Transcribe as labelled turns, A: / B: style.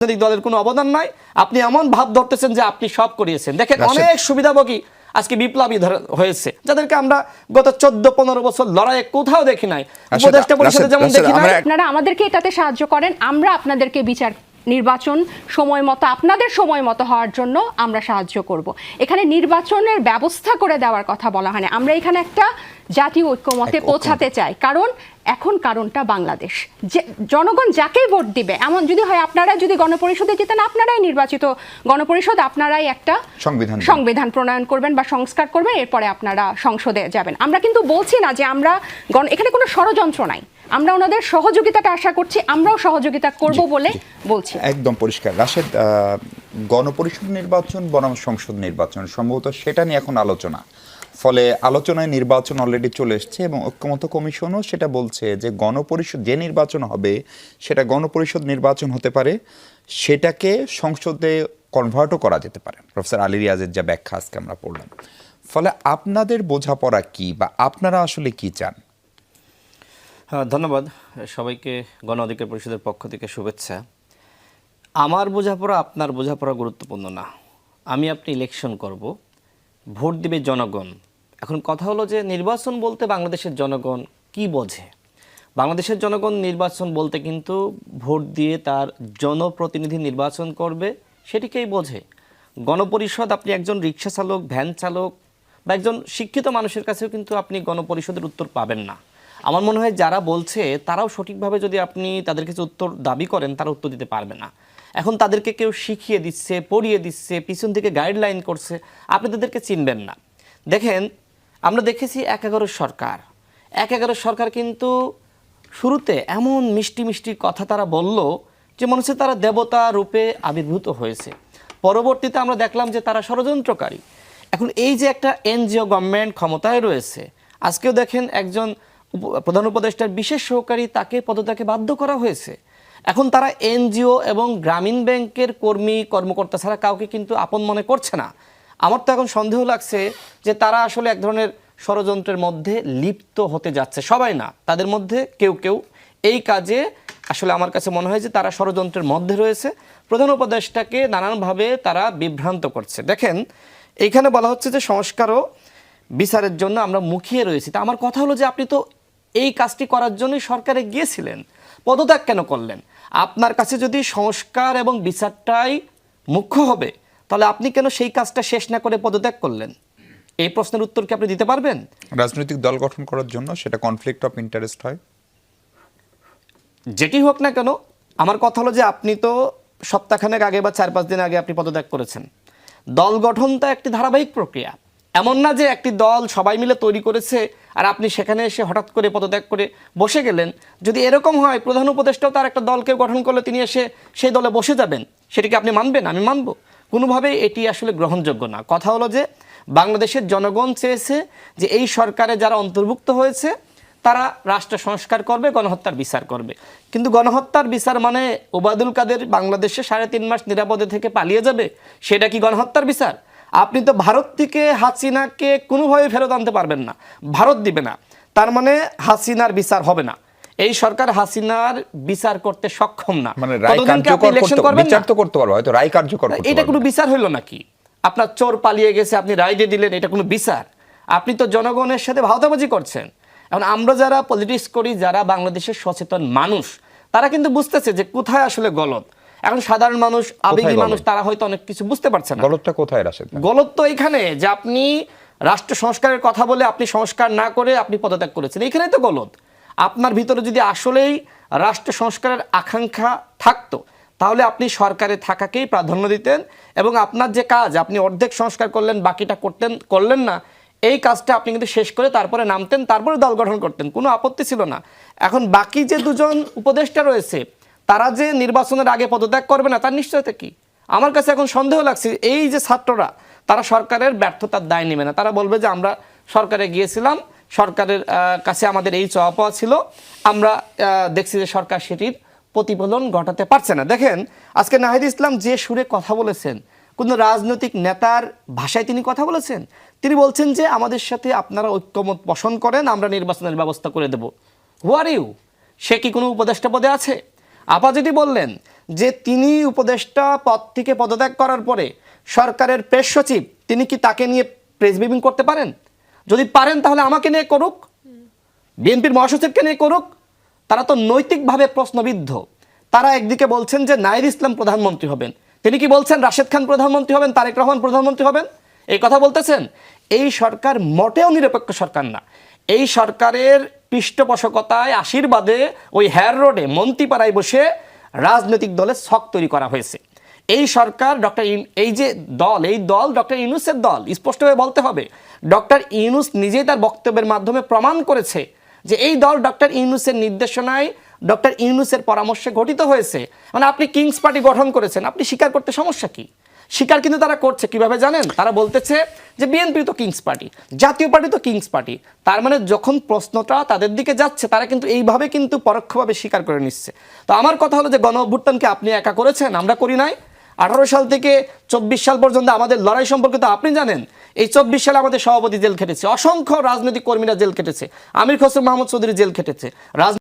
A: রাজনৈতিক দলের কোনো অবদান নাই, আপনি এমন ভাব ধরতেছেন যে আপনি সব করিয়েছেন। দেখেন অনেক সুবিধাভোগী আজকে বিপ্লবী হয়েছে, যাদেরকে আমরা গত 14-15 বছর লড়াইয়ে কোথাও দেখি নাই, উপদেষ্টা পরিষদে যেমন দেখি নাই।
B: আপনারা আমাদেরকে এটাতে সাহায্য করেন, আমরা আপনাদেরকে বিচার নির্বাচন সময় মতো আপনাদের সময় মতো হওয়ার জন্য আমরা সাহায্য করব। এখানে নির্বাচনের ব্যবস্থা করে দেওয়ার কথা বলা হয় না। আমরা এখানে একটা জাতীয় ঐক্যমতে পৌঁছাতে চাই, কারণ এখন কারণটা বাংলাদেশ, যে জনগণ যাকেই ভোট দিবে, এমন যদি হয় আপনারা যদি গণপরিষদে যেতেন, আপনারাই নির্বাচিত গণপরিষদ, আপনারাই একটা সংবিধান প্রণয়ন করবেন বা সংস্কার করবেন, এরপরে আপনারা সংসদে যাবেন। আমরা কিন্তু বলছি না যে আমরা এখানে কোনো ষড়যন্ত্র নাই, আমরা ওনাদের সহযোগিতাটা আশা করছি, আমরাও সহযোগিতা করব বলে বলছি।
C: একদম পরিষ্কার। রাশেদ, গণপরিষদ নির্বাচন বনাম সংসদ নির্বাচন সম্ভবত সেটা নিয়ে এখন আলোচনা, ফলে আলোচনায় নির্বাচন অলরেডি চলে এসছে এবং ঐক্যমত্য কমিশনও সেটা বলছে যে গণপরিষদ যে নির্বাচন হবে সেটা গণপরিষদ নির্বাচন হতে পারে, সেটাকে সংসদে কনভার্টও করা যেতে পারে। প্রফেসর আলী রিয়াজের যা ব্যাখ্যা আজকে আমরা পড়লাম, ফলে আপনাদের বোঝাপড়া কি বা আপনারা আসলে কি চান?
A: ধন্যবাদ সবাইকে, গণ অধিকার পরিষদের পক্ষ থেকে শুভেচ্ছা। আমার বোঝাপড়া আপনার বোঝাপড়া গুরুত্বপূর্ণ না। আমি আপনি ইলেকশন করব, ভোট দিবে জনগণ। এখন কথা হলো যে নির্বাচন বলতে বাংলাদেশের জনগণ কি বোঝে? বাংলাদেশের জনগণ নির্বাচন বলতে কিন্তু ভোট দিয়ে তার জনপ্রতিনিধি নির্বাচন করবে, সেটিকেই বোঝে। গণপরিষদ, আপনি একজন রিক্সা চালক, ভ্যান চালক বা একজন শিক্ষিত মানুষের কাছেও কিন্তু আপনি গণপরিষদের উত্তর পাবেন না। আমার মনে হয় যারা বলছে তারাও সঠিকভাবে যদি আপনি তাদের কাছে উত্তর দাবি করেন, তারা উত্তর দিতে পারবে না। এখন তাদেরকে কেউ শিখিয়ে দিচ্ছে, পড়িয়ে দিচ্ছে, পিছন থেকে গাইডলাইন করছে, আপনি তাদেরকে চিনবেন না। দেখেন, আমরা দেখেছি 11 সরকার, 11 সরকার কিন্তু শুরুতে এমন মিষ্টি মিষ্টি কথা তারা বলল যে মনে হচ্ছে তারা দেবতা রূপে আবির্ভূত হয়েছে। পরবর্তীতে আমরা দেখলাম যে তারা ষড়যন্ত্রকারী। এখন এই যে একটা এনজিও গভর্নমেন্ট ক্ষমতায় রয়েছে, আজকেও দেখেন একজন প্রধান উপদেষ্টার বিশেষ সহকারী, তাকে পদত্যাগে বাধ্য করা হয়েছে। এখন তারা এনজিও এবং গ্রামীণ ব্যাংকের কর্মী কর্মকর্তা ছাড়া কাউকে কিন্তু আপন মনে করছে না। আমার তো এখন সন্দেহ লাগছে যে তারা আসলে এক ধরনের ষড়যন্ত্রের মধ্যে লিপ্ত হতে যাচ্ছে। সবাই না, তাদের মধ্যে কেউ কেউ এই কাজে আসলে আমার কাছে মনে হয় যে তারা ষড়যন্ত্রের মধ্যে রয়েছে। প্রধান উপদেষ্টাকে নানানভাবে তারা বিভ্রান্ত করছে। দেখেন, এইখানে বলা হচ্ছে যে সংস্কার ও বিচারের জন্য আমরা মুখিয়ে রয়েছি। তা আমার কথা হলো যে আপনি তো এই কাজটি করার জন্যই সরকারে গিয়েছিলেন, পদত্যাগ কেন করলেন? আপনার কাছে যদি সংস্কার এবং বিচারটাই মুখ্য হবে, তাহলে আপনি কেন সেই কাজটা শেষ না করে পদত্যাগ করলেন? এই প্রশ্নের উত্তর কি আপনি দিতে পারবেন?
C: রাজনৈতিক দল গঠন করার জন্য সেটা কনফ্লিক্ট অফ ইন্টারেস্ট হয়,
A: যেটি হোক না কেন। আমার কথা হলো যে আপনি তো সপ্তাহখানেক আগে বা 4-5 দিন আগে আপনি পদত্যাগ করেছেন। দল গঠন তো একটি ধারাবাহিক প্রক্রিয়া, এমন না যে একটি দল সবাই মিলে তৈরি করেছে আর আপনি সেখানে এসে হঠাৎ করে পদত্যাগ করে বসে গেলেন। যদি এরকম হয়, প্রধান উপদেষ্টাও তার একটা দলকে গঠন করলে তিনি এসে সেই দলে বসে যাবেন, সেটিকে আপনি মানবেন? আমি মানব? কোনোভাবেই এটি আসলে গ্রহণযোগ্য না। কথা হলো যে বাংলাদেশের জনগণ চেয়েছে যে এই সরকারে যারা অন্তর্ভুক্ত হয়েছে তারা রাষ্ট্র সংস্কার করবে, গণহত্যার বিচার করবে। কিন্তু গণহত্যার বিচার মানে ওবায়দুল কাদের বাংলাদেশে 3.5 মাস নিরাপদে থেকে পালিয়ে যাবে, সেটা কি গণহত্যার বিচার? আপনি তো ভারত থেকে হাসিনাকে কোনোভাবে ফেরত আনতে পারবেন না, ভারত দিবে না। তার মানে হাসিনার বিচার হবে না। এই সরকার হাসিনার বিচার করতে সক্ষম না।
C: মানে বিচার তো করতে পারবে, হয়তো রায় কার্যকর করতে পারবে।
A: এটা কোনো বিচার হইল নাকি? আপনার চোর পালিয়ে গেছে, আপনি রায় দিয়ে দিলেন, এটা কোনো বিচার? আপনি তো জনগণের সাথে ভাওতাবাজি করছেন। এখন আমরা যারা পলিটিক্স করি, যারা বাংলাদেশের সচেতন মানুষ, তারা কিন্তু বুঝতেছে যে কোথায় আসলে গলত। এখন সাধারণ মানুষ, আবেগী মানুষ, তারা হয়তো অনেক কিছু বুঝতে পারছে না।
C: গলতটা কোথায় রাশেদ?
A: গলত তো এখানে যে আপনি রাষ্ট্র সংস্কারের কথা বলে আপনি সংস্কার না করে আপনি পদত্যাগ করেছেন, এখানেই তো গলত। আপনার ভিতরে যদি আসলেই রাষ্ট্র সংস্কারের আকাঙ্ক্ষা থাকতো, তাহলে আপনি সরকারে থাকাকেই প্রাধান্য দিতেন এবং আপনার যে কাজ, আপনি অর্ধেক সংস্কার করলেন, বাকিটা করলেন না, এই কাজটা আপনি কিন্তু শেষ করে তারপরে নামতেন, তারপরে দল গঠন করতেন, কোনো আপত্তি ছিল না। এখন বাকি যে 2জন উপদেষ্টা রয়েছে, তারা যে নির্বাচনের আগে পদত্যাগ করবে না, তার নিশ্চয়তা কি? আমার কাছে এখন সন্দেহ লাগছে। এই যে ছাত্ররা, তারা সরকারের ব্যর্থতার দায় নেবে না, তারা বলবে যে আমরা সরকারে গিয়েছিলাম, সরকারের কাছে আমাদের এই চাওয়া পাওয়া ছিল, আমরা দেখছি যে সরকার সেটির প্রতিফলন ঘটাতে পারছে না। দেখেন, আজকে নাহিদ ইসলাম যে সুরে কথা বলেছেন, কোনো রাজনৈতিক নেতার ভাষায় তিনি কথা বলেছেন। তিনি বলছেন যে আমাদের সাথে আপনারা ঐক্যমত পোষণ করেন, আমরা নির্বাচনের ব্যবস্থা করে দেব। হু আর ইউ? সে কি কোনো উপদেষ্টা পদে আছে? আপা যদি বললেন যে তিনি উপদেষ্টা পদ থেকে পদত্যাগ করার পরে সরকারের প্রেস সচিব তিনি কি তাকে নিয়ে প্রেস ব্রিফিং করতে পারেন? যদি পারেন তাহলে আমাকে নিয়ে করুক, বিএনপির মহাসচিবকে নিয়ে করুক। তারা তো নৈতিকভাবে প্রশ্নবিদ্ধ। তারা একদিকে বলছেন যে নাহিদ ইসলাম প্রধানমন্ত্রী হবেন, তিনি কি বলছেন রাশেদ খান প্রধানমন্ত্রী হবেন, তারেক রহমান প্রধানমন্ত্রী হবেন, এই কথা বলতেছেন। এই সরকার মোটেও নিরপেক্ষ সরকার না। এই সরকারের পৃষ্ঠপোষকতায় আশীর্বাদে ওই হেয়ার রোডে মন্ত্রীপাড়ায় বসে রাজনৈতিক দলের ছক তৈরি করা হয়েছে। এই সরকার এই যে দল, এই দল ডক্টর ইউনূসের দল, স্পষ্টভাবে বলতে হবে। ডক্টর ইউনূস নিজেই তার বক্তব্যের মাধ্যমে প্রমাণ করেছে যে এই দল ডক্টর ইউনূসের নির্দেশনায়, ডক্টর ইউনূসের পরামর্শে গঠিত হয়েছে। মানে আপনি কিংস পার্টি গঠন করেছেন, আপনি স্বীকার করতে সমস্যা কি? স্বীকার কিন্তু তারা করছে কিভাবে জানেন? তারা বলতেছে যে বিএনপি তো কিংস পার্টি, জাতীয় পার্টি তো কিংস পার্টি। তার মানে যখন প্রশ্নটা তাদের দিকে যাচ্ছে তারা কিন্তু এইভাবে কিন্তু পরোক্ষভাবে স্বীকার করে নিচ্ছে। তো আমার কথা হলো যে গণ অভ্যুত্থানকে আপনি একা করেছেন, আমরা করি নাই। 18 সাল থেকে 24 সাল পর্যন্ত আমাদের লড়াই সম্পর্কে তো আপনি জানেন। এই 24 সালে আমাদের সভাপতি জেল খেটেছে, অসংখ্য রাজনৈতিক কর্মীরা জেল খেটেছে, আমির খসরু মাহমুদ চৌধুরী জেল খেটেছে।